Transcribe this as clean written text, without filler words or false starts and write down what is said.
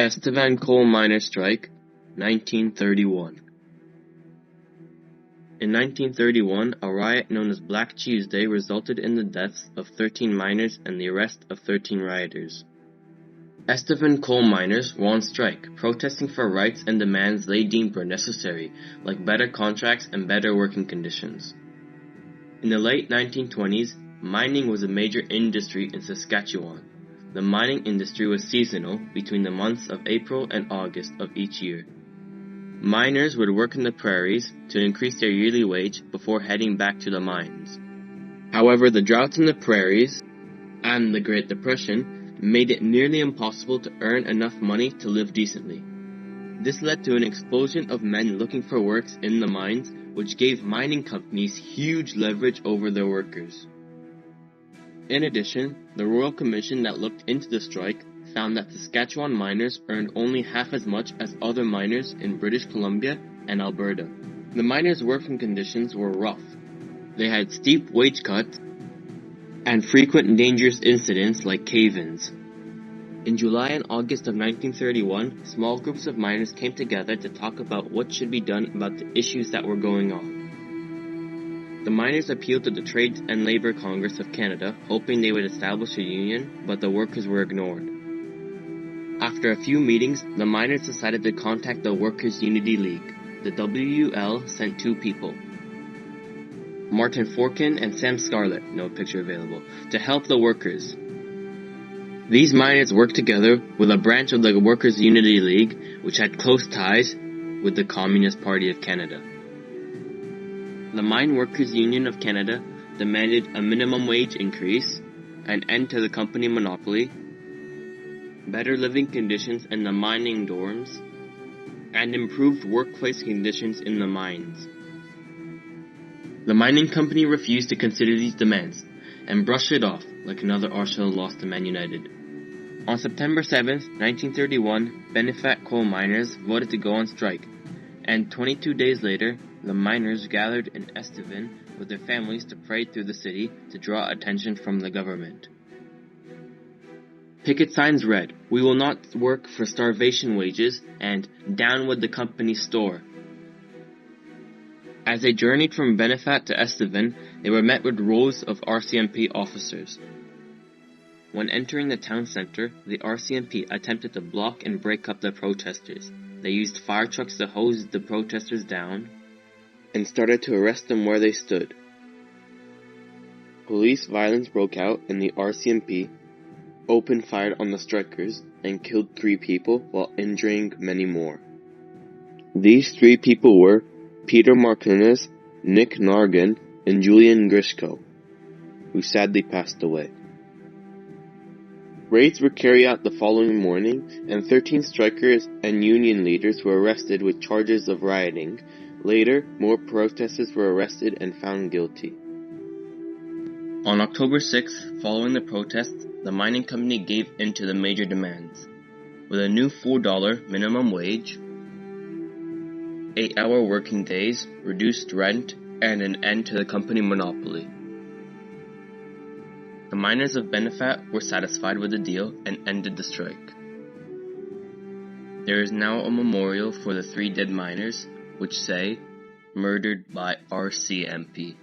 Estevan coal miner strike, 1931. In 1931, a riot known as Black Tuesday resulted in the deaths of 13 miners and the arrest of 13 rioters. Estevan coal miners were on strike, protesting for rights and demands they deemed were necessary, like better contracts and better working conditions. In the late 1920s, mining was a major industry in Saskatchewan. The mining industry was seasonal between the months of April and August of each year. Miners would work in the prairies to increase their yearly wage before heading back to the mines. However, the droughts in the prairies and the Great Depression made it nearly impossible to earn enough money to live decently. This led to an explosion of men looking for works in the mines, which gave mining companies huge leverage over their workers. In addition, the Royal Commission that looked into the strike found that Saskatchewan miners earned only half as much as other miners in British Columbia and Alberta. The miners' working conditions were rough. They had steep wage cuts and frequent dangerous incidents like cave-ins. In July and August of 1931, small groups of miners came together to talk about what should be done about the issues that were going on. The miners appealed to the Trades and Labour Congress of Canada, hoping they would establish a union, but the workers were ignored. After a few meetings, the miners decided to contact the Workers' Unity League. The WUL sent two people, Martin Forkin and Sam Scarlett, no picture available, to help the workers. These miners worked together with a branch of the Workers' Unity League, which had close ties with the Communist Party of Canada. The Mine Workers' Union of Canada demanded a minimum wage increase, an end to the company monopoly, better living conditions in the mining dorms, and improved workplace conditions in the mines. The mining company refused to consider these demands and brushed it off like another Arsenal loss to Man United. On September 7, 1931, Benefat coal miners voted to go on strike, and 22 days later, the miners gathered in Estevan with their families to parade through the city to draw attention from the government. Picket signs read, "We will not work for starvation wages," and "Down with the company store." As they journeyed from Benefat to Estevan, they were met with rows of RCMP officers. When entering the town center, the RCMP attempted to block and break up the protesters. They used fire trucks to hose the protesters down and started to arrest them where they stood. Police violence broke out and the RCMP opened fire on the strikers and killed 3 people while injuring many more. These 3 people were Peter Martinez, Nick Nargan, and Julian Grishko, who sadly passed away. Raids were carried out the following morning, and 13 strikers and union leaders were arrested with charges of rioting. Later, more protesters were arrested and found guilty. On October 6th, following the protests, the mining company gave in to the major demands, with a new $4 minimum wage, 8-hour working days, reduced rent, and an end to the company monopoly. The miners of Benefat were satisfied with the deal and ended the strike. There is now a memorial for the 3 dead miners, which say, "Murdered by RCMP."